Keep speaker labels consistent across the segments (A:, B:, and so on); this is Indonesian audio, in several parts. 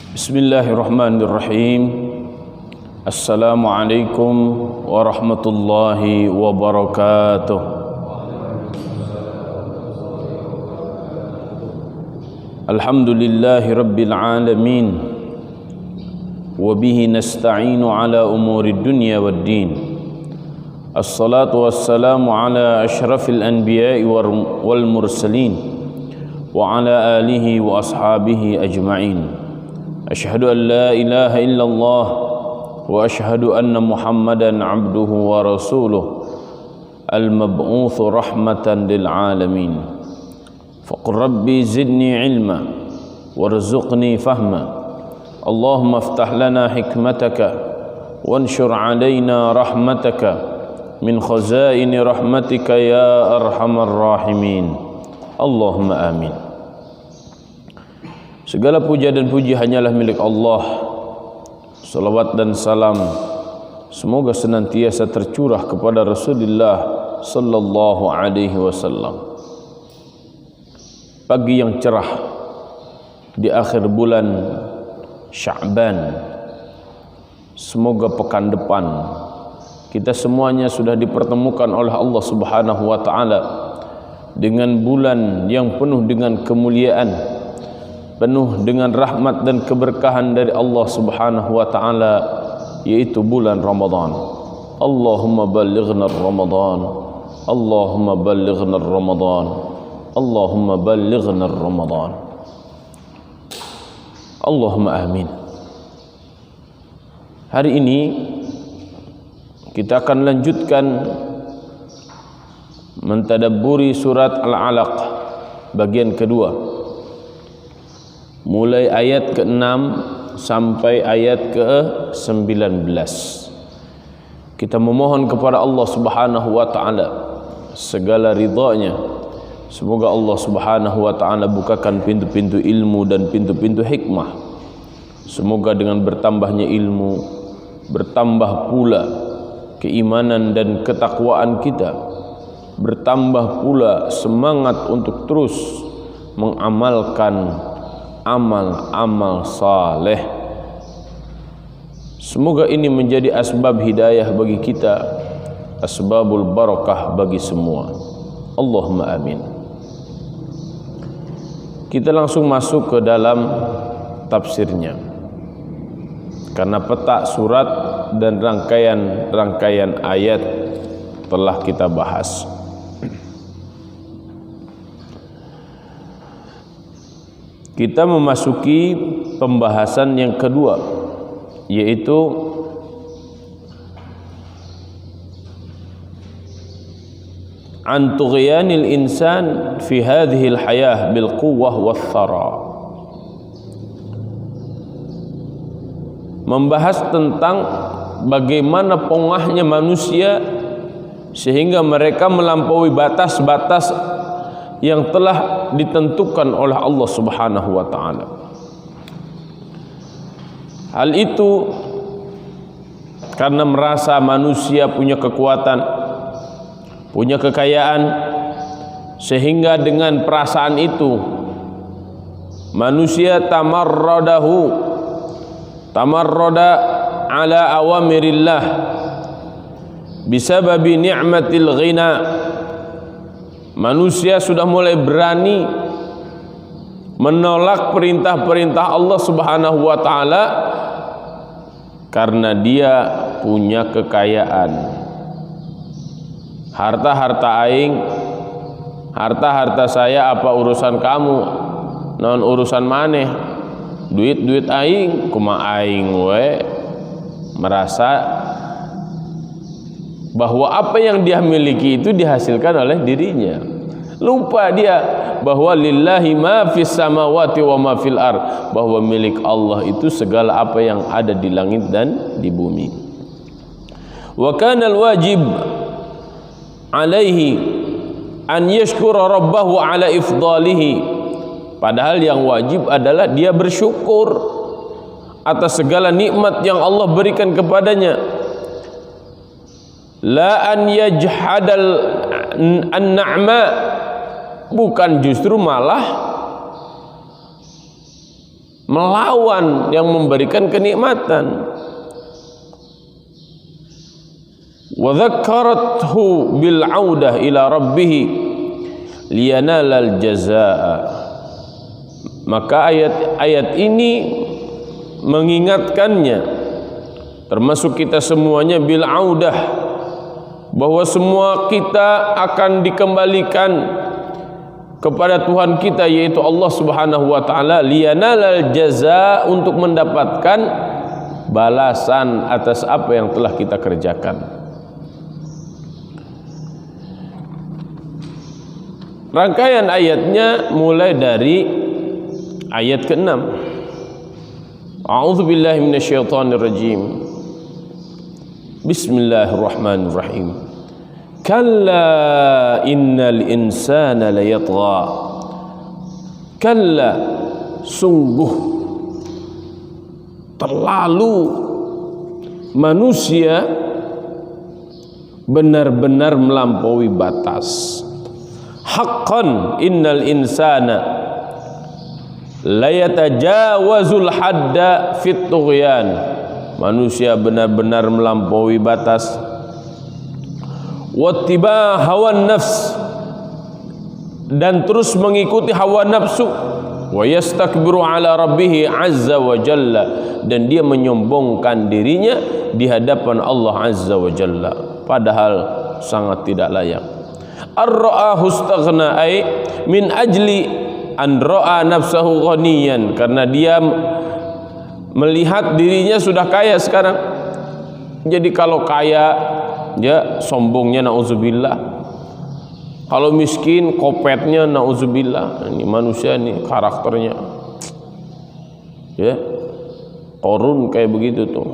A: Bismillahirrahmanirrahim. Assalamualaikum warahmatullahi wabarakatuh. Alhamdulillahi rabbil alamin. Wabihi nasta'inu ala umuri dunya waddin. Assalatu wassalamu ala ashrafil anbiya'i wal mursalin wa ala alihi wa ashabihi ajma'in. Asyhadu an la ilaha illallah wa asyhadu anna Muhammadan abduhu wa rasuluh al-mab'utsu rahmatan lil alamin. Faqur rabbi zidni ilma warzuqni fahma. Allahumma iftah lana hikmataka wanshur alaina rahmataka min khazaini rahmatika ya arhamar rahimin. Allahumma amin. Segala puja dan puji hanyalah milik Allah. Salawat dan salam semoga senantiasa tercurah kepada Rasulullah sallallahu alaihi wasallam. Pagi yang cerah di akhir bulan Sya'ban. Semoga pekan depan kita semuanya sudah dipertemukan oleh Allah Subhanahu wa taala dengan bulan yang penuh dengan kemuliaan, penuh dengan rahmat dan keberkahan dari Allah Subhanahu wa taala, yaitu bulan Ramadan. Allahumma ballighna Ramadan. Allahumma ballighna Ramadan. Allahumma ballighna Ramadan. Allahumma amin. Hari ini kita akan lanjutkan mentadabburi surat Al-Alaq bagian kedua, mulai ayat ke-6 sampai ayat ke-19. Kita memohon kepada Allah Subhanahu wa taala segala ridha-Nya. Semoga Allah Subhanahu wa taala bukakan pintu-pintu ilmu dan pintu-pintu hikmah. Semoga dengan bertambahnya ilmu, bertambah pula keimanan dan ketakwaan kita, bertambah pula semangat untuk terus mengamalkan amal-amal saleh. Semoga ini menjadi asbab hidayah bagi kita, asbabul barakah bagi semua. Allahumma amin. Kita langsung masuk ke dalam tafsirnya, karena peta surat dan rangkaian ayat telah kita bahas. Kita memasuki pembahasan yang kedua, yaitu an tughyanil insan fi hadhihi al-hayah bil quwwah wath thara. Membahas tentang bagaimana pongahnya manusia sehingga mereka melampaui batas-batas yang telah ditentukan oleh Allah Subhanahu wa taala. Hal itu karena merasa manusia punya kekuatan, punya kekayaan, sehingga dengan perasaan itu manusia tamarrada ala awamirillah bisababi ni'matil ghina. Manusia sudah mulai berani menolak perintah-perintah Allah Subhanahu wa taala karena dia punya kekayaan. Harta-harta aing, harta-harta saya apa urusan kamu? Non urusan maneh? Duit-duit aing, kumaha aing we? Merasa bahwa apa yang dia miliki itu dihasilkan oleh dirinya. Lupa dia bahwa lillahi ma fis samawati wa ma fil ard, bahwa milik Allah itu segala apa yang ada di langit dan di bumi. Wa kana al-wajib alaihi an yashkura rabbahu ala ifdalihi. Padahal yang wajib adalah dia bersyukur atas segala nikmat yang Allah berikan kepadanya. La an yajhadal an-na'ma, bukan justru malah melawan yang memberikan kenikmatan. Wa dzakkarathu bil 'audah ila rabbih liyanalal jazaa. Maka ayat-ayat ini mengingatkannya, termasuk kita semuanya, bil 'audah, bahwa semua kita akan dikembalikan kepada Tuhan kita, yaitu Allah Subhanahu wa taala, liyanalal jazaa, untuk mendapatkan balasan atas apa yang telah kita kerjakan. Rangkaian ayatnya mulai dari ayat ke-6. A'udzubillahi minasyaitonirrajim. Bismillahirrahmanirrahim. Kalla innal insana layatgha. Kalla, sungguh terlalu manusia benar-benar melampaui batas. Haqqan innal insana layatajawazul hadda fit tughyan. Manusia benar-benar melampaui batas. Wattiba hawan nafs, dan terus mengikuti hawa nafsu. Wa yastakbiru ala rabbih azza wa jalla, dan dia menyombongkan dirinya di hadapan Allah azza wa jalla, padahal sangat tidak layak. Ar-ra'ahu istaghna, ay min ajli an ra'a nafsahu ghaniyan, karena dia melihat dirinya sudah kaya sekarang. Jadi kalau kaya, ya sombongnya na'udzubillah. Kalau miskin, kopetnya na'udzubillah. Ini manusia nih karakternya, ya Qarun kayak begitu tuh.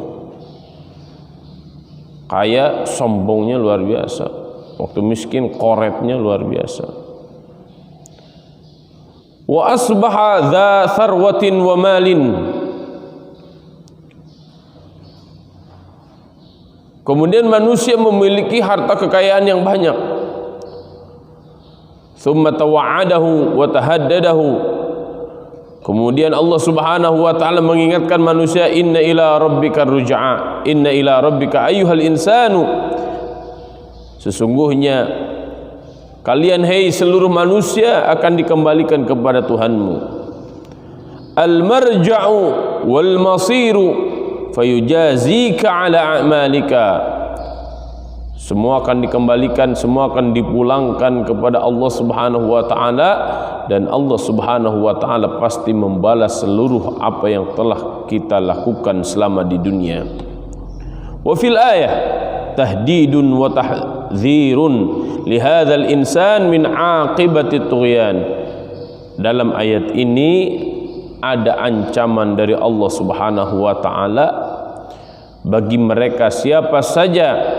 A: Kaya sombongnya luar biasa, waktu miskin koretnya luar biasa. Wa asbaha dza tharwatin wa malin, kemudian manusia memiliki harta kekayaan yang banyak. Tsumma tawa'adahu wa tahaddadahu, kemudian Allah Subhanahu wa taala mengingatkan manusia, inna ila rabbika ruj'a, inna ila rabbika ayyuhal insanu, sesungguhnya kalian hai seluruh manusia akan dikembalikan kepada Tuhanmu. Al-marja'u wal masiru fayujazika ala a'malika, semua akan dikembalikan, semua akan dipulangkan kepada Allah Subhanahu wa taala, dan Allah Subhanahu wa taala pasti membalas seluruh apa yang telah kita lakukan selama di dunia. Wa fil ayah tahdidun wa tahdzirun li hadzal insan min aqibati tughyan. Dalam ayat ini ada ancaman dari Allah Subhanahu wa taala bagi mereka siapa saja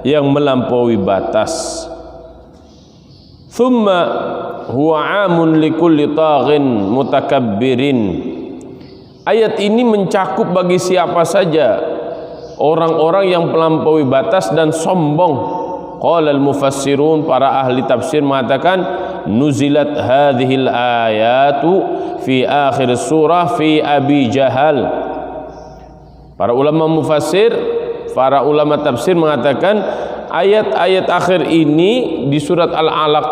A: yang melampaui batas. Thumma huwa 'amun likulli taghin mutakabbirin. Ayat ini mencakup bagi siapa saja orang-orang yang melampaui batas dan sombong. Qala al-mufassirun, para ahli tafsir mengatakan, nuzilat hadhil ayatu fi akhir surah fi Abi Jahal. Para ulama mufassir, para ulama tafsir mengatakan ayat-ayat akhir ini di surat Al-Alaq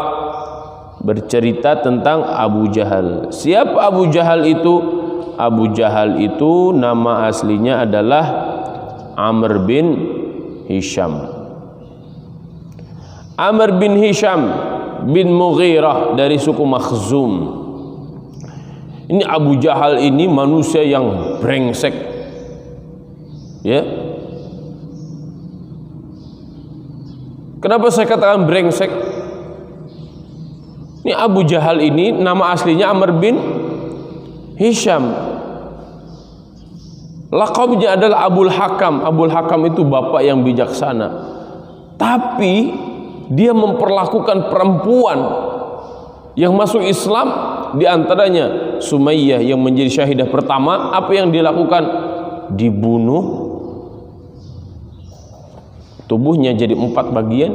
A: bercerita tentang Abu Jahal. Siapa Abu Jahal itu? Abu Jahal itu nama aslinya adalah Amr bin Hisham. Amr bin Hisham bin Mughirah dari suku Makhzum. Ini Abu Jahal ini manusia yang brengsek, ya. Kenapa saya katakan brengsek? Ini Abu Jahal ini nama aslinya Amr bin Hisham. Laqabnya adalah Abul Hakam. Abul Hakam itu bapak yang bijaksana. Tapi dia memperlakukan perempuan yang masuk Islam, diantaranya Sumayyah yang menjadi syahidah pertama. Apa yang dilakukan? Dibunuh, tubuhnya jadi 4 bagian.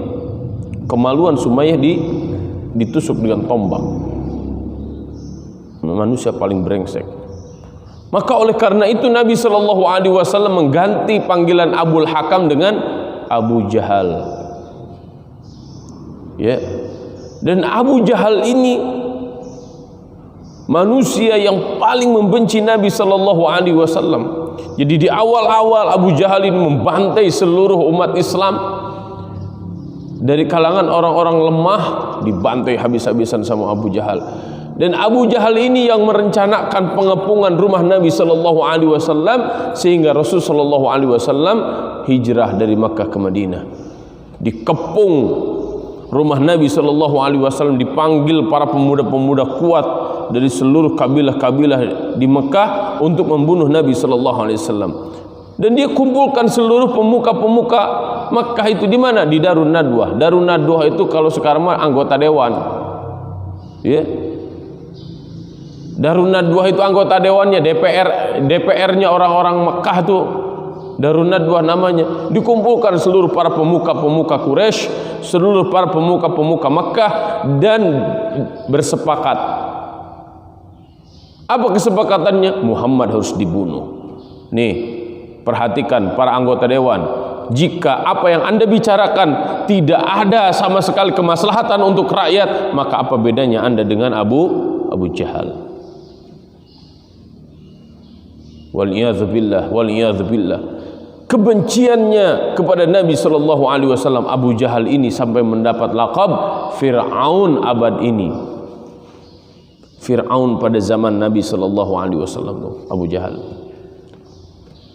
A: Kemaluan Sumayyah ditusuk dengan tombak. Manusia paling brengsek. Maka oleh karena itu Nabi Shallallahu Alaihi Wasallam mengganti panggilan Abul Hakam dengan Abu Jahal. Ya, dan Abu Jahal ini manusia yang paling membenci Nabi Shallallahu Alaihi Wasallam. Jadi di awal-awal Abu Jahal ini membantai seluruh umat Islam. Dari kalangan orang-orang lemah dibantai habis-habisan sama Abu Jahal. Dan Abu Jahal ini yang merencanakan pengepungan rumah Nabi Shallallahu Alaihi Wasallam sehingga Rasul Shallallahu Alaihi Wasallam hijrah dari Makkah ke Madinah. Dikepung rumah Nabi Shallallahu Alaihi Wasallam, dipanggil para pemuda-pemuda kuat dari seluruh kabilah-kabilah di Mekah untuk membunuh Nabi Shallallahu Alaihi Wasallam. Dan dia kumpulkan seluruh pemuka-pemuka Mekah itu di mana? Di Darun Nadwah. Darun Nadwah itu kalau sekarang mah anggota dewan. Ya. Darun Nadwah itu anggota dewannya, DPR-nya orang-orang Mekah itu. Darun Nadwah namanya. Dikumpulkan seluruh para pemuka-pemuka Quraisy, seluruh para pemuka-pemuka Mekah, dan bersepakat. Apa kesepakatannya? Muhammad harus dibunuh. Nih, perhatikan para anggota dewan, jika apa yang Anda bicarakan tidak ada sama sekali kemaslahatan untuk rakyat, maka apa bedanya Anda dengan Abu Jahal? Wal'iyadzubillah, wal'iyadzubillah. Kebenciannya kepada Nabi Shallallahu Alaihi Wasallam, Abu Jahal ini sampai mendapat laqab Fir'aun abad ini. Fir'aun pada zaman Nabi Shallallahu Alaihi Wasallam, Abu Jahal.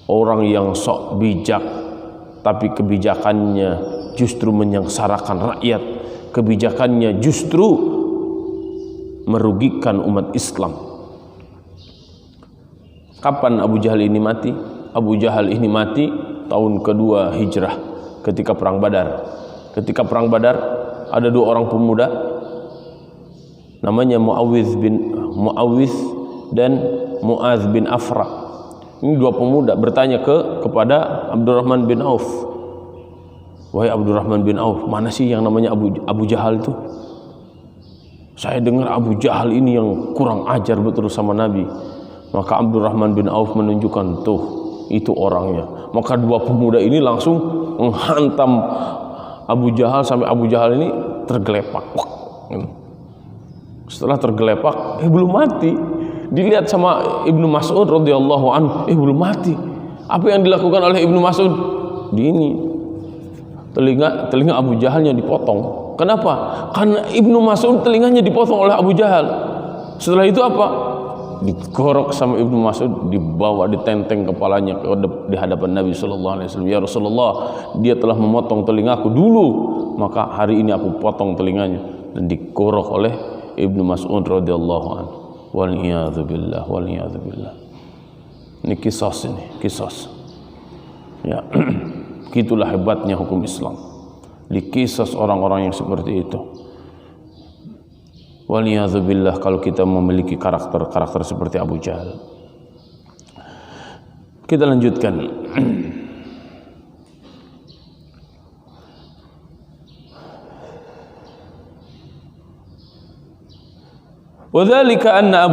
A: Orang yang sok bijak, tapi kebijakannya justru menyengsarakan rakyat. Kebijakannya justru merugikan umat Islam. Kapan Abu Jahal ini mati? Abu Jahal ini mati tahun kedua hijrah ketika perang Badar. Ketika perang Badar ada dua orang pemuda namanya Muawidh dan Mu'adz bin Afra. Ini dua pemuda bertanya kepada Abdurrahman bin Auf. Wahai Abdurrahman bin Auf, mana sih yang namanya Abu Jahal itu? Saya dengar Abu Jahal ini yang kurang ajar betul sama Nabi. Maka Abdurrahman bin Auf menunjukkan, tuh itu orangnya. Maka dua pemuda ini langsung menghantam Abu Jahal sampai Abu Jahal ini tergelepak. Setelah tergelepak, belum mati. Dilihat sama Ibnu Mas'ud radhiyallahu anhu, belum mati. Apa yang dilakukan oleh Ibnu Mas'ud? Ini telinga Abu Jahalnya dipotong. Kenapa? Karena Ibnu Mas'ud telinganya dipotong oleh Abu Jahal. Setelah itu apa? Digorok sama Ibnu Mas'ud, dibawa ditenteng kepalanya di hadapan Nabi Sallallahu Alaihi Wasallam. Ya Rasulullah, dia telah memotong telingaku dulu, maka hari ini aku potong telinganya. Dan digorok oleh Ibnu Mas'ud radhiyallahu anhu. Wal'iyadzubillah, wal'iyadzubillah. Ini kisos, ya. Itulah hebatnya hukum Islam, dikisos orang-orang yang seperti itu. Wal'iyadzubillah, kalau kita memiliki karakter seperti Abu Jahal. Kita lanjutkan. Wadzalika anna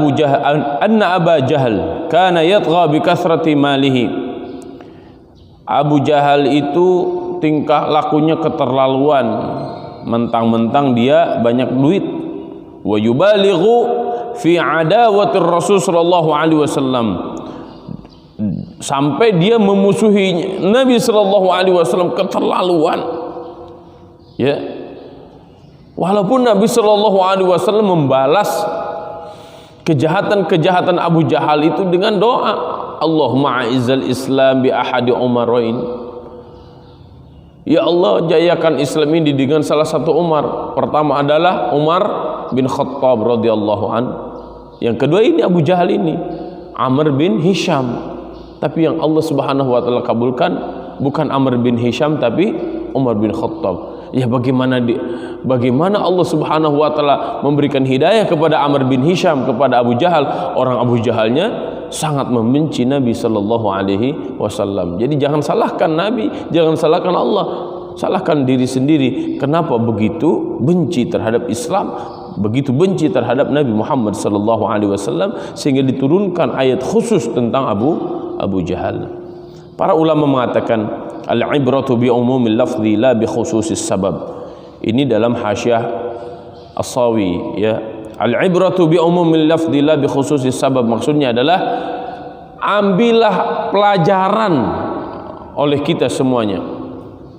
A: Aba Jahal kana yatgha bi kathrati malihi. Abu Jahal itu tingkah lakunya keterlaluan, mentang-mentang dia banyak duit. Wa yubalighu fi adawati Rasul sallallahu alaihi wasallam, sampai dia memusuhi Nabi sallallahu alaihi wasallam keterlaluan. Ya. Walaupun Nabi sallallahu alaihi wasallam membalas kejahatan-kejahatan Abu Jahal itu dengan doa, Allahumma a'izzal Islam bi ahadi umarain. Ya Allah, jayakan Islam ini dengan salah satu Umar. Pertama adalah Umar bin Khattab radhiyallahu an. Yang kedua ini Abu Jahal ini, Amr bin Hisham. Tapi yang Allah Subhanahu wa taala kabulkan bukan Amr bin Hisham tapi Umar bin Khattab. Ya bagaimana Allah Subhanahu wa taala memberikan hidayah kepada Amr bin Hisham, kepada Abu Jahal. Orang Abu Jahalnya sangat membenci Nabi sallallahu alaihi wasallam. Jadi jangan salahkan Nabi, jangan salahkan Allah, salahkan diri sendiri. Kenapa begitu benci terhadap Islam, begitu benci terhadap Nabi Muhammad sallallahu alaihi wasallam sehingga diturunkan ayat khusus tentang Abu Jahal. Para ulama mengatakan al-ibratu bi umumil lafzi la bi khususis sabab. Ini dalam hasyiah As-Sawi, ya. Al-ibratu bi umumil lafzi la bi khususis sabab, maksudnya adalah ambillah pelajaran oleh kita semuanya,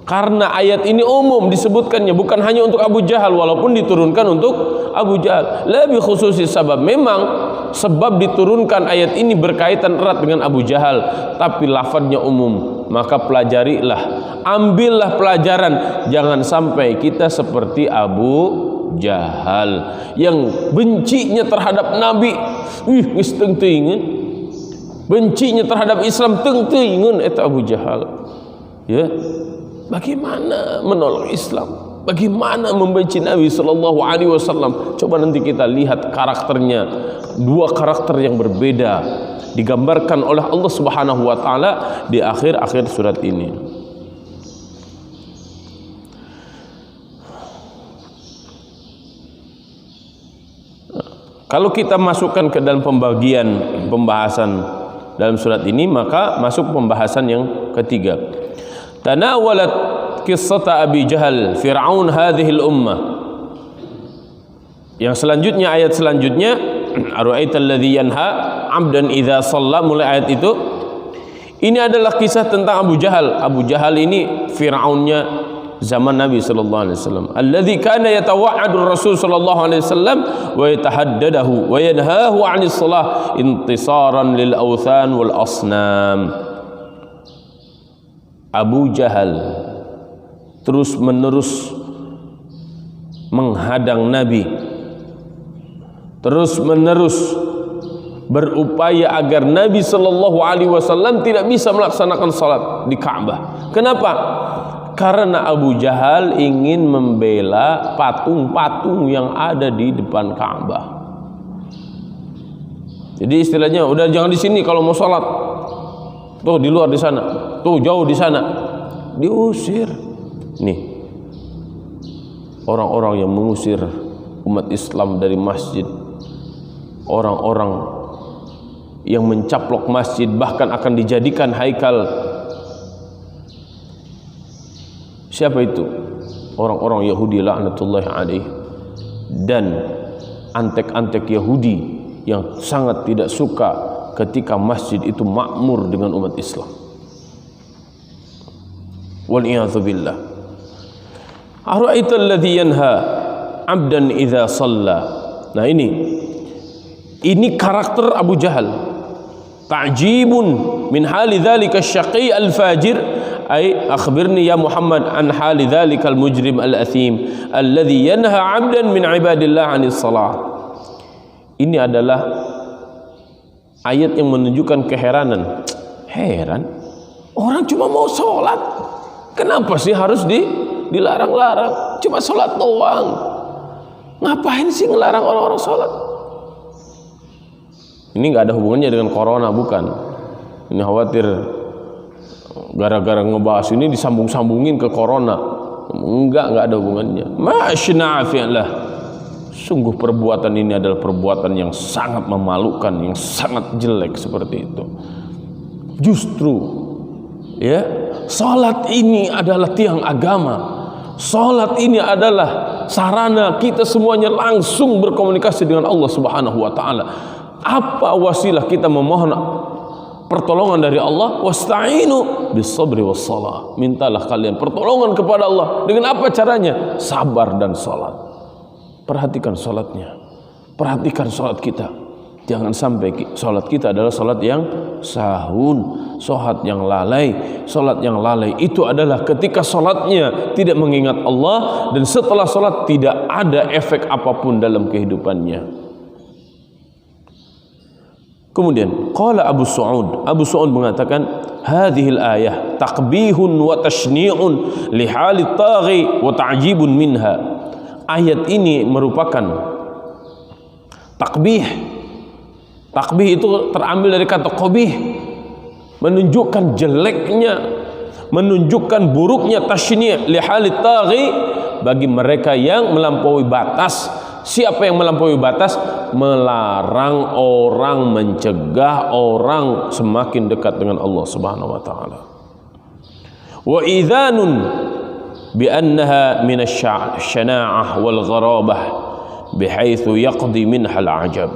A: karena ayat ini umum disebutkannya, bukan hanya untuk Abu Jahal walaupun diturunkan untuk Abu Jahal. Lebih khususi sabab, memang sebab diturunkan ayat ini berkaitan erat dengan Abu Jahal, tapi lafadznya umum. Maka pelajarilah, ambillah pelajaran, jangan sampai kita seperti Abu Jahal yang bencinya terhadap Nabi, bencinya terhadap Islam teng-tengen eta Abu Jahal. Ya, bagaimana menolak Islam, bagaimana membenci Nabi sallallahu alaihi wasallam. Coba nanti kita lihat karakternya, dua karakter yang berbeda digambarkan oleh Allah Subhanahu wa taala di akhir-akhir surat ini. Kalau kita masukkan ke dalam pembahasan dalam surat ini, maka masuk pembahasan yang ketiga. Tanawalat qissata Abi Jahal Fir'aun hadhil ummah. Yang selanjutnya, ayat selanjutnya, ara'aital ladzi yanha 'abdan idza shalla, mulai ayat itu. Ini adalah kisah tentang Abu Jahal. Abu Jahal ini Fir'aunnya zaman Nabi sallallahu alaihi wasallam. Alladzi kana yatawa'adu Rasul sallallahu alaihi wasallam wa yatahaddadahu wa yanhahu 'anis shalah intisaran lil awthan wal asnam. Abu Jahal terus menerus menghadang Nabi, terus menerus berupaya agar Nabi sallallahu alaihi wasallam tidak bisa melaksanakan salat di Ka'bah. Kenapa? Karena Abu Jahal ingin membela patung-patung yang ada di depan Ka'bah. Jadi istilahnya, udah jangan di sini kalau mau sholat, tuh di luar di sana, tuh jauh di sana, diusir. Nih, orang-orang yang mengusir umat Islam dari masjid, orang-orang yang mencaplok masjid, bahkan akan dijadikan haikal. Siapa itu? Orang-orang Yahudi laknatullahi alaih, dan antek-antek Yahudi yang sangat tidak suka ketika masjid itu makmur dengan umat Islam. Wal-iyadzu billah. Ara'aital ladzi yanha 'abdan idza shalla. Nah, ini karakter Abu Jahal. Ta'jibun min hali dzalika asy-syaqi al-fajir. Ay akhbirni ya Muhammad an hali dzalikal mujrim al-athim alladhi yanha 'abdan min ibadillah 'anis shalah. Ini adalah ayat yang menunjukkan keheranan. Heran, orang cuma mau sholat, kenapa sih harus dilarang-larang? Cuma sholat doang, ngapain sih ngelarang orang-orang sholat? Ini nggak ada hubungannya dengan corona, bukan. Ini khawatir gara-gara ngebahas ini disambung-sambungin ke corona. Enggak ada hubungannya. Masya'Allah. Sungguh perbuatan ini adalah perbuatan yang sangat memalukan, yang sangat jelek seperti itu. Justru ya, salat ini adalah tiang agama. Salat ini adalah sarana kita semuanya langsung berkomunikasi dengan Allah Subhanahu wa taala. Apa wasilah kita memohon pertolongan dari Allah? Wasta'inu bis-sabri was-shalah. Mintalah kalian pertolongan kepada Allah. Dengan apa caranya? Sabar dan salat. Perhatikan salatnya. Perhatikan salat kita. Jangan sampai salat kita adalah salat yang sahun, salat yang lalai. Salat yang lalai itu adalah ketika salatnya tidak mengingat Allah, dan setelah salat tidak ada efek apapun dalam kehidupannya. Kemudian qala Abu Su'ud mengatakan, hadhil ayah taqbihun wa tashni'un li halit taghi wa ta'jibun minha. Ayat ini merupakan takbih. Takbih itu terambil dari kata qabih, menunjukkan jeleknya, menunjukkan buruknya. Tashni' li halit taghi, bagi mereka yang melampaui batas, Siapa yang melampaui batas? Melarang orang, mencegah orang semakin dekat dengan Allah Subhanahu wa taala. Wa idzanun bi annaha min asy-syana'ah wal gharabah bihaitsu yaqdi minha al-'ajab.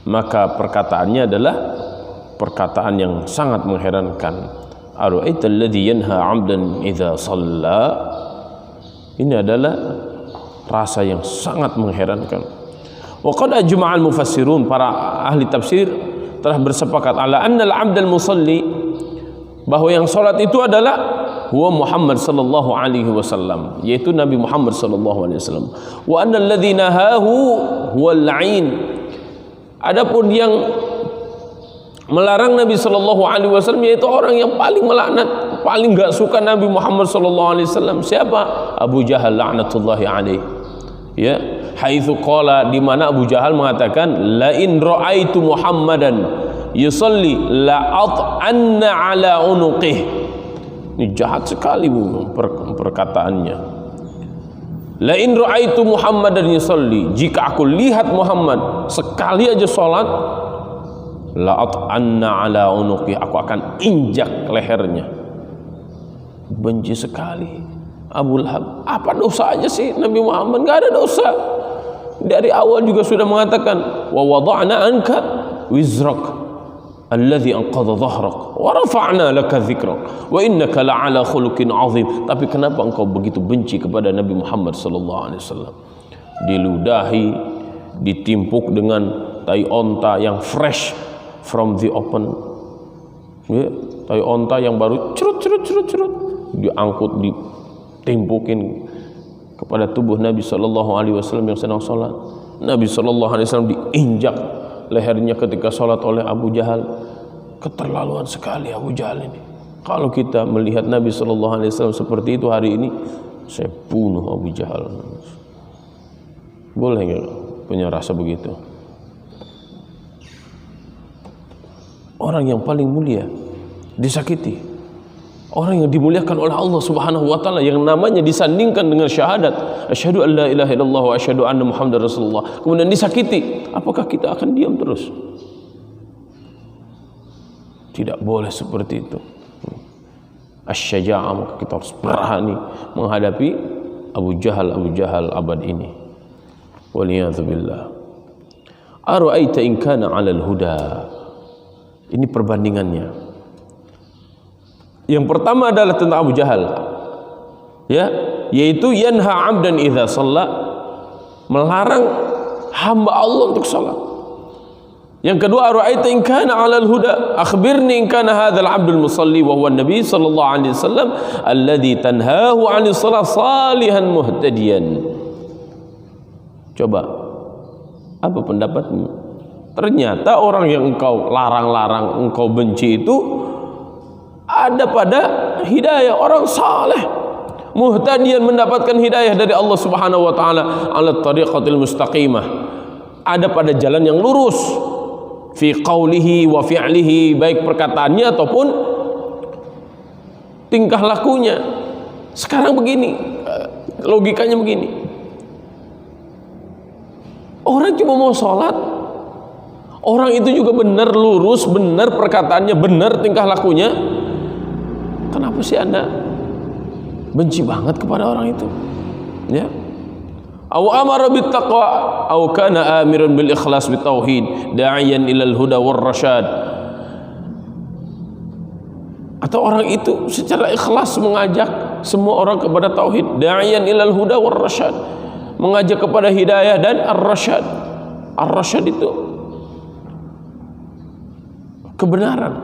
A: Maka perkataannya adalah perkataan yang sangat mengherankan. Ara'aita alladhi yanha 'abdan idza shalla. Ini adalah rasa yang sangat mengherankan. Wa qad ajma'al mufassirun, para ahli tafsir telah bersepakat ala anna al-'abdal musalli, bahwa yang salat itu adalah huwa Muhammad sallallahu alaihi wasallam, yaitu Nabi Muhammad sallallahu alaihi wasallam. Wa anna alladhi nahahu huwa al-'ain. Adapun yang melarang Nabi sallallahu alaihi wasallam yaitu orang yang paling melaknat, paling enggak suka Nabi Muhammad sallallahu alaihi wasallam. Siapa? Abu Jahal laknatullahi alaihi. Ya, haitsu qala, di mana Abu Jahal mengatakan, la in ra'aitu Muhammadan yusalli la at'anna ala unuqih. Ini jahat sekali perkataannya. La in ra'aitu Muhammadan yusalli, jika aku lihat Muhammad sekali aja salat, la at'anna ala unuqih, aku akan injak lehernya. Benci sekali Abu Lahab. Apa dosa aja sih Nabi Muhammad? Gak ada dosa. Dari awal juga sudah mengatakan, wa wada'na anka wizrak alladhi anqadha dhahrak wa rafa'na laka dzikrak wa innaka la'ala khuluqin 'azim. Tapi kenapa engkau begitu benci kepada Nabi Muhammad sallallahu alaihi wasallam? Diludahi, ditimpuk dengan tai onta yang fresh from the open. Ya, tai onta yang baru cerut, diangkut, ditimpukin kepada tubuh Nabi sallallahu alaihi wasallam yang sedang salat. Nabi sallallahu alaihi wasallam diinjak lehernya ketika salat oleh Abu Jahal. Keterlaluan sekali Abu Jahal ini. Kalau kita melihat Nabi sallallahu alaihi wasallam seperti itu hari ini, saya bunuh Abu Jahal. Boleh enggak punya rasa begitu? Orang yang paling mulia disakiti. Orang yang dimuliakan oleh Allah Subhanahu wa taala, yang namanya disandingkan dengan syahadat, asyhadu an la ilaha illallah wa asyhadu anna muhammadar rasulullah, kemudian disakiti, apakah kita akan diam terus? Tidak boleh seperti itu. Asy-syaja'ah, maka kita harus berani menghadapi Abu Jahal abad ini. Waliyadzu billah. Ara'aita in kana 'alal huda. Ini perbandingannya. Yang pertama adalah tentang Abu Jahal, ya, yaitu yanha 'abdan idza shalla, melarang hamba Allah untuk salat. Yang kedua, ara'aita in kana 'alal huda, akhbirni in kana hadzal 'abdul musalli wa huwa an-nabi sallallahu alaihi wasallam alladhi tanhahu 'anis shalah salihan muhtadiyan. Coba, apa pendapatmu? Ternyata orang yang engkau larang-larang, engkau benci itu ada pada hidayah, orang saleh, muhtadiyan, mendapatkan hidayah dari Allah Subhanahu wa taala, ala tariqatil mustaqimah, ada pada jalan yang lurus, fi qaulihi wa fi'lihi, baik perkataannya ataupun tingkah lakunya. Sekarang begini, logikanya begini, orang cuma mau sholat, orang itu juga benar, lurus, benar perkataannya, benar tingkah lakunya, kenapa sih Anda benci banget kepada orang itu? Ya. Aw amara bit taqwa aw kana amiran bil ikhlas bit tauhid da'iyan ilal huda war rasyad. Atau orang itu secara ikhlas mengajak semua orang kepada tauhid, da'iyan ilal huda war rasyad, mengajak kepada hidayah dan ar-rasyad. Ar-rasyad itu kebenaran,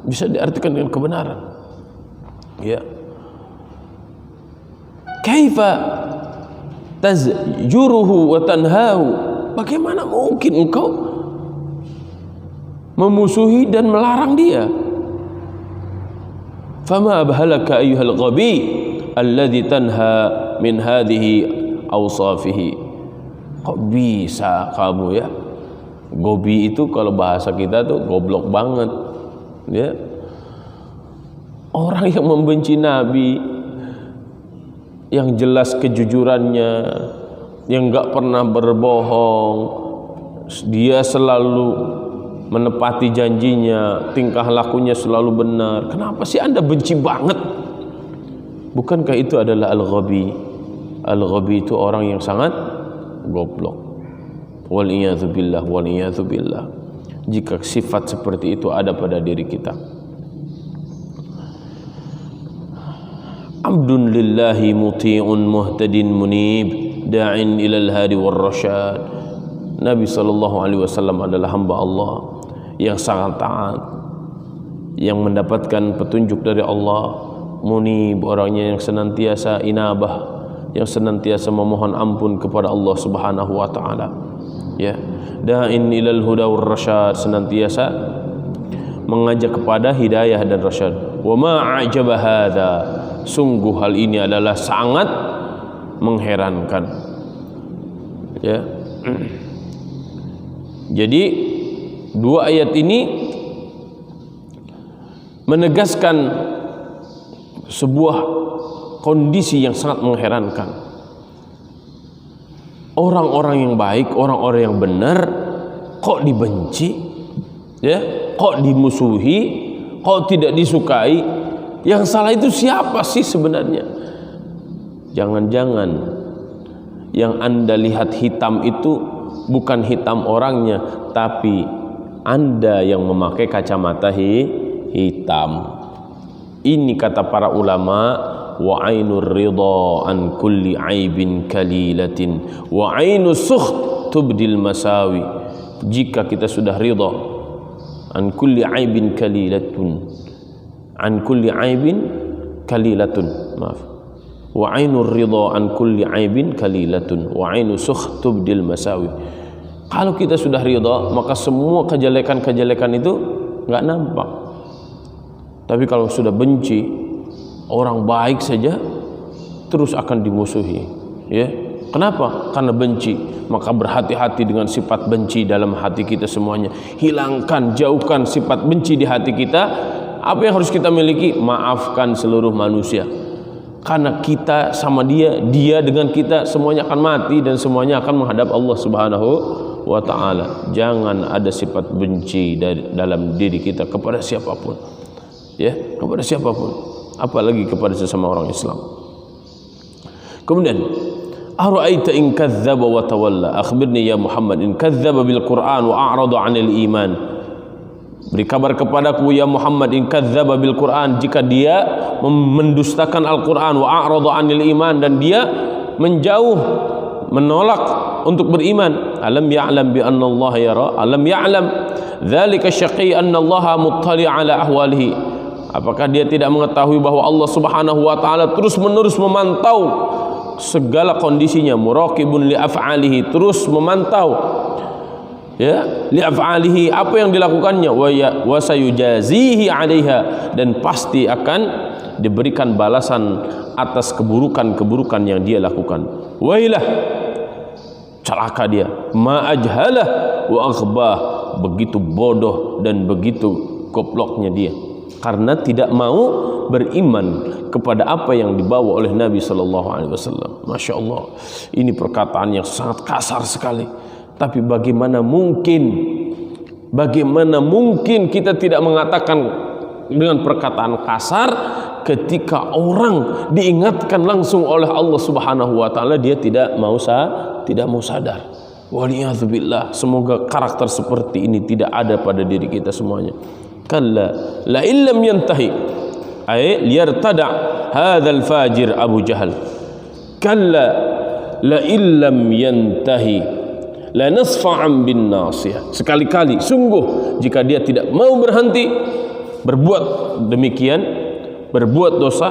A: bisa diartikan dengan kebenaran. Ya. Kaifa tazjuruhu wa tanhahu? Bagaimana mungkin engkau memusuhi dan melarang dia? Fama abhalaka ayyuhal ghabi alladhi tanha min hadhihi awsafihi. Kok bisa kamu, ya? Gobi itu kalau bahasa kita tuh goblok banget, ya. Orang yang membenci Nabi, yang jelas kejujurannya, yang enggak pernah berbohong, dia selalu menepati janjinya, tingkah lakunya selalu benar. Kenapa sih Anda benci banget? Bukankah itu adalah al-ghabi? Al-ghabi itu orang yang sangat goblok. Wal-iyadzu billah, wal-iyadzu billah. Jika sifat seperti itu ada pada diri kita. Abdun lillahi muti'un muhtadin munib da'in ilal hadi war rasyad. Nabi SAW adalah hamba Allah yang sangat taat, yang mendapatkan petunjuk dari Allah, munib, orangnya yang senantiasa inabah, yang senantiasa memohon ampun kepada Allah Subhanahu wa taala. Ya, da'in ilal huda war rasyad, senantiasa mengajak kepada hidayah dan rasyad. Wa ma a'jaba hadza, sungguh hal ini adalah sangat mengherankan. Ya. Jadi dua ayat ini menegaskan sebuah kondisi yang sangat mengherankan. Orang-orang yang baik, orang-orang yang benar kok dibenci, ya, kok dimusuhi, kok tidak disukai. Yang salah itu siapa sih sebenarnya? Jangan-jangan yang Anda lihat hitam itu bukan hitam orangnya, tapi Anda yang memakai kacamata hitam. Ini kata para ulama, wa ainur ridha an kulli aibin kalilatin wa ainus sukht tubdil masawi. Jika kita sudah ridha an kulli aibin kalilatun, an kulli aibin kalilatun, maaf, wa ainur ridha an kulli aibin kalilatun wa ainus sukht tubdil masawi. Kalau kita sudah ridha, maka semua kejelekan-kejelekan itu enggak nampak. Tapi kalau sudah benci, orang baik saja terus akan dimusuhi, ya. Kenapa? Karena benci. Maka berhati-hati dengan sifat benci dalam hati kita semuanya. Hilangkan, jauhkan sifat benci di hati kita. Apa yang harus kita miliki? Maafkan seluruh manusia. Karena kita sama dia, dia dengan kita, semuanya akan mati dan semuanya akan menghadap Allah Subhanahu wa ta'ala. Jangan ada sifat benci dalam diri kita kepada siapapun, ya, kepada siapapun, apalagi kepada sesama orang Islam. Kemudian, ara'aita in kadzdzaba wa tawalla, akhbirni ya Muhammad in kadzdzaba bil Qur'an wa a'rada 'anil iman. Beri kabar kepadaku ya Muhammad in kadzdzaba bil Qur'an, jika dia mendustakan Al-Qur'an, wa a'rada 'anil iman, dan dia menjauh, menolak untuk beriman. Alam ya'lam bi anna Allah yara, alam ya'lam dzalika syaqi anna Allah muttali' ala ahwalihi. Apakah dia tidak mengetahui bahwa Allah Subhanahu wa taala terus-menerus memantau segala kondisinya, muraqibun li af'alihi, terus memantau, ya, li af'alihi, apa yang dilakukannya, wa sayujazihi 'alaiha, dan pasti akan diberikan balasan atas keburukan-keburukan yang dia lakukan. Wailah, celaka dia, ma ajhalah wa aghbah, begitu bodoh dan begitu gobloknya dia, karena tidak mau beriman kepada apa yang dibawa oleh Nabi sallallahu alaihi wasallam. Masya Allah, ini perkataan yang sangat kasar sekali. Tapi bagaimana mungkin kita tidak mengatakan dengan perkataan kasar ketika orang diingatkan langsung oleh Allah Subhanahu wa taala, dia tidak mau sadar. Waliyadzubillah, semoga karakter seperti ini tidak ada pada diri kita semuanya. Kalla la illam yantahi ay liyartada hadzal fajir Abu Jahal. Kalla la illam yantahi la nasfa'an bin nasiyah. Sekali-kali, sungguh jika dia tidak mau berhenti berbuat demikian, berbuat dosa,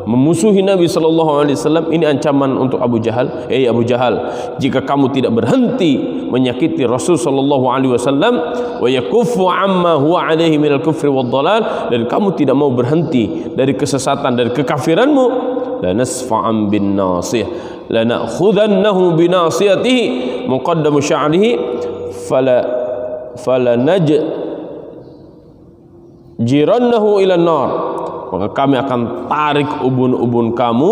A: memusuhi Nabi SAW, ini ancaman untuk Abu Jahal. Abu Jahal, jika kamu tidak berhenti menyakiti Rasul SAW wa yakuffu amma huwa alaihi minal kufri wad dhalal, dan kamu tidak mau berhenti dari kesesatan dan kekafiranmu, la nasfa'an bin nasiyah, la na'khudannahu bi nasiyatihi muqaddamu sya'rihi fala jirannahu ila nar, maka kami akan tarik ubun-ubun kamu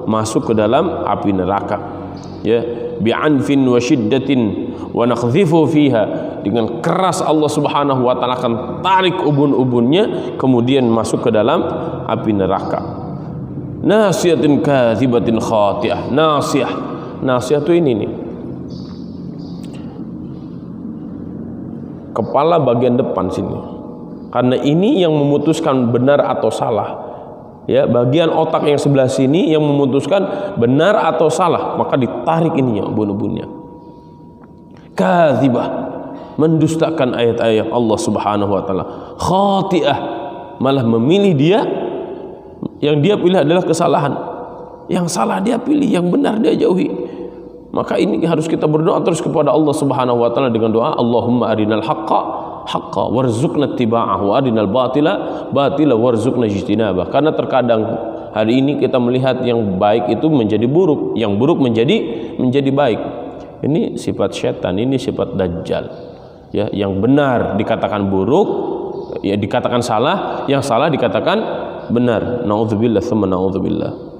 A: masuk ke dalam api neraka. Ya, bi'anfin wa shiddatin wa naqdhifu fiha, dengan keras Allah Subhanahu wa taala akan tarik ubun-ubunnya kemudian masuk ke dalam api neraka. Nasiyatin kadzibatin khati'ah. Nasiyah itu ini nih, kepala bagian depan sini, karena ini yang memutuskan benar atau salah. Ya, bagian otak yang sebelah sini yang memutuskan benar atau salah, maka ditarik ininya ubun-ubunnya. Kadzibah, mendustakan ayat-ayat Allah Subhanahu wa taala. Khati'ah, malah memilih dia, yang dia pilih adalah kesalahan. Yang salah dia pilih, yang benar dia jauhi. Maka ini harus kita berdoa terus kepada Allah Subhanahu wa taala dengan doa, Allahumma arinal haqqa haqqa warzuqna ittiba'ahu wa arinal batila batila warzuqna ijtinabah. Karena terkadang hari ini kita melihat yang baik itu menjadi buruk, yang buruk menjadi baik. Ini sifat setan, ini sifat dajjal. Ya, yang benar dikatakan buruk, ya dikatakan salah, yang salah dikatakan benar. Nauzubillah tsumma nauzubillah.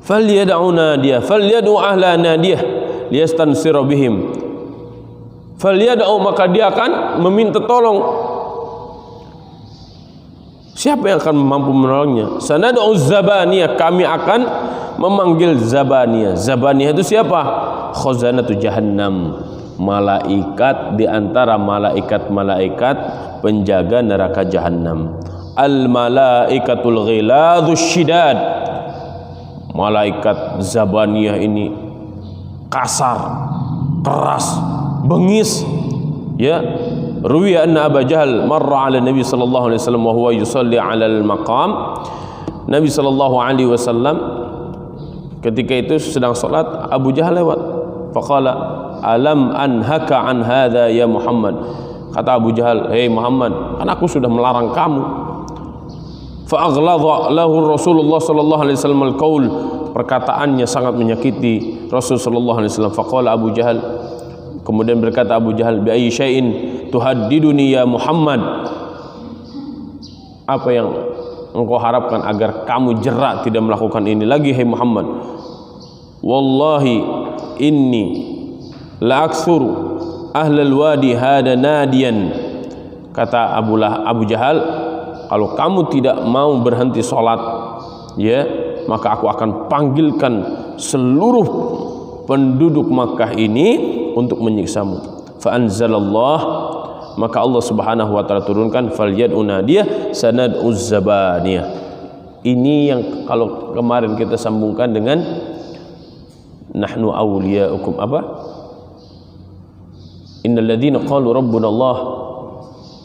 A: Falyad'u nadiyah, falyad'u ahla nadiyah liyastansira bihim. Falyad'u, maka dia akan meminta tolong. Siapa yang akan mampu menolongnya? Sanad'u zabaniyah, kami akan memanggil zabaniyah. Zabaniyah itu siapa? Khazanatu jahannam, malaikat di antara malaikat-malaikat penjaga neraka jahannam. Al malaikatul ghiladzus syidad. Malaikat zabaniyah ini kasar, keras, bengis. Ya, ruwiya anna Abu Jahal marra ala Nabi sallallahu alaihi wasallam wa huwa yusalli ala al-maqam. Nabi sallallahu alaihi wasallam ketika itu sedang salat, Abu Jahal lewat. Faqala alam anhaka an hadza ya Muhammad. Kata Abu Jahal, "Hei Muhammad, kan aku sudah melarang kamu." Fa aghladha lahu Rasulullah sallallahu alaihi wasallam al-qaul. Perkataannya sangat menyakiti Rasul sallallahu alaihi wasallam. Faqala Abu Jahal, kemudian berkata Abu Jahal, bi ayyi syai'in tuhaddiduni ya Muhammad? Apa yang engkau harapkan agar kamu jerak tidak melakukan ini lagi, hai Muhammad? Wallahi inni la aktsuru ahlal wadi hada nadiyan. Kata Abu Jahal, kalau kamu tidak mau berhenti sholat, ya, maka aku akan panggilkan seluruh penduduk Makkah ini untuk menyiksamu. Fa anzalallah, maka Allah Subhanahu wa taala turunkan falyad'u nadiyah sanad'uz zabaniyah. Ini yang kalau kemarin kita sambungkan dengan nahnu awliya'ukum, apa? Innal ladzina qalu rabbuna Allah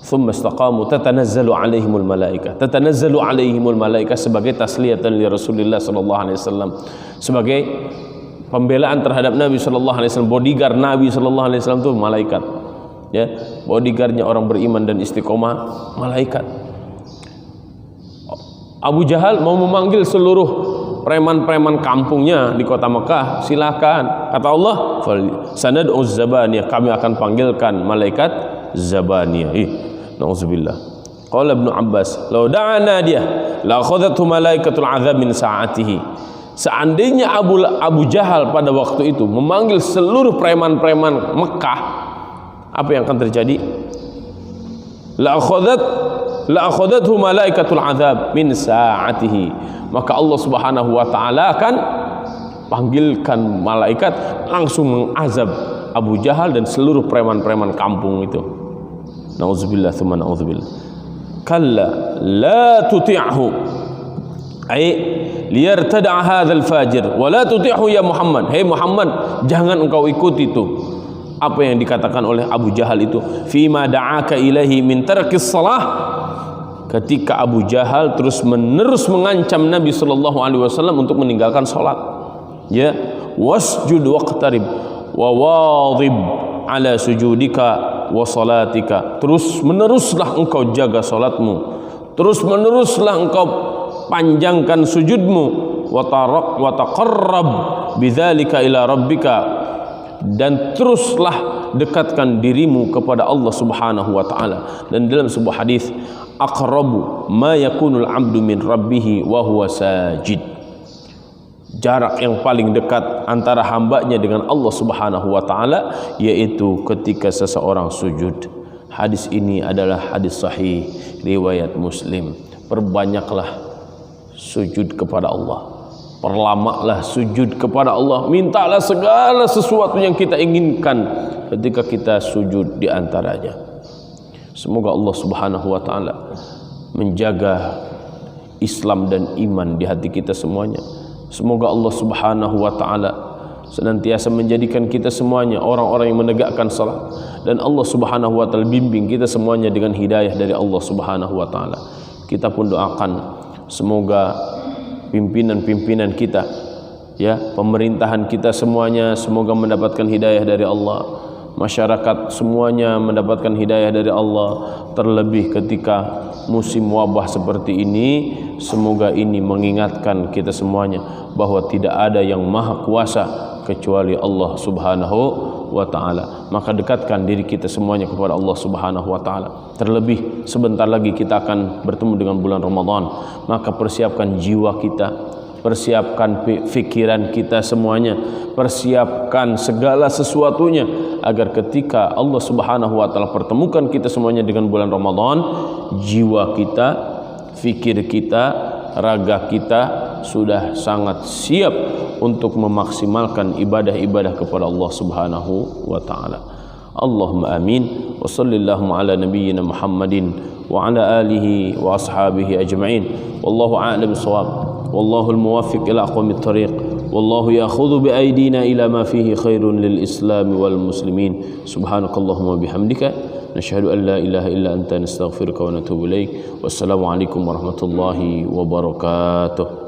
A: thumma istaqamu tatanazzalu alaihimul malaikah. Tatanazzalu alaihimul malaikah sebagai tasliyatan li Rasulillah sallallahu alaihi wasallam, sebagai pembelaan terhadap Nabi sallallahu alaihi wasallam. Bodyguard Nabi sallallahu alaihi wasallam itu malaikat. Ya, bodyguardnya orang beriman dan istiqomah, malaikat. Abu Jahal mau memanggil seluruh preman-preman kampungnya di kota Mekah, silakan. Kata Allah, sanad'uz zabaniyah, kami akan panggilkan malaikat zabaniyah. Nauzubillah. Qala Ibnu Abbas, law da'ana dia la akhadhathu malaikatul azab min sa'atihi. Seandainya Abu Jahal pada waktu itu memanggil seluruh preman-preman Mekah, apa yang akan terjadi? La akhadhathu malaikatul azab min sa'atihi. Maka Allah Subhanahu wa taala akan panggilkan malaikat langsung mengazab Abu Jahal dan seluruh preman-preman kampung itu. Nauzubillah tsumma nauzubillah. Kalla la tuti'hu, ai liyartada'a hadzal fajir wa la tuti'hu ya Muhammad. Hei Muhammad, jangan engkau ikuti itu apa yang dikatakan oleh Abu Jahal itu. Fima da'aka ilaihi min tarkis salah. Ketika Abu Jahal terus menerus mengancam Nabi sallallahu alaihi wasallam untuk meninggalkan salat. Ya, wasjud waqtarib wa wadhib ala sujudika wa salatika. Terus meneruslah engkau jaga salatmu, terus meneruslah engkau panjangkan sujudmu, wa taqarrab bidzalika ila rabbika, dan teruslah dekatkan dirimu kepada Allah Subhanahu wa taala. Dan dalam sebuah hadis, aqrabu ma yakunul 'abdu min rabbih wa huwa sajid. jarak yang paling dekat antara hambanya dengan Allah Subhanahu wa taala, yaitu ketika seseorang sujud. Hadis ini adalah hadis sahih riwayat Muslim. Perbanyaklah sujud kepada Allah, perlamalah sujud kepada Allah, mintalah segala sesuatu yang kita inginkan ketika kita sujud di antaranya. Semoga Allah Subhanahu wa taala menjaga Islam dan iman di hati kita semuanya. Semoga Allah Subhanahu wa taala senantiasa menjadikan kita semuanya orang-orang yang menegakkan salat, dan Allah Subhanahu wa taala bimbing kita semuanya dengan hidayah dari Allah Subhanahu wa taala. Kita pun doakan semoga pimpinan-pimpinan kita, ya, pemerintahan kita semuanya semoga mendapatkan hidayah dari Allah. Masyarakat semuanya mendapatkan hidayah dari Allah, terlebih ketika musim wabah seperti ini. Semoga ini mengingatkan kita semuanya bahwa tidak ada yang maha kuasa kecuali Allah Subhanahu wa ta'ala. Maka dekatkan diri kita semuanya kepada Allah Subhanahu wa ta'ala. Terlebih sebentar lagi kita akan bertemu dengan bulan Ramadan. Maka persiapkan jiwa kita, persiapkan fikiran kita semuanya, persiapkan segala sesuatunya agar ketika Allah Subhanahu wa taala pertemukan kita semuanya dengan bulan Ramadan, jiwa kita, fikir kita, raga kita sudah sangat siap untuk memaksimalkan ibadah-ibadah kepada Allah Subhanahu wa taala. Allahumma amin. Wa sallallahu ala nabiyyina Muhammadin wa ala alihi wa ashabihi ajma'in. Wallahu a'lam bissawab. والله الموفق إلى أقوم الطريق والله يأخذ بأيدينا إلى ما فيه خير للإسلام والمسلمين سبحانك اللهم وبحمدك نشهد أن لا إله إلا أنت نستغفرك ونتوب إليك والسلام عليكم ورحمة الله وبركاته.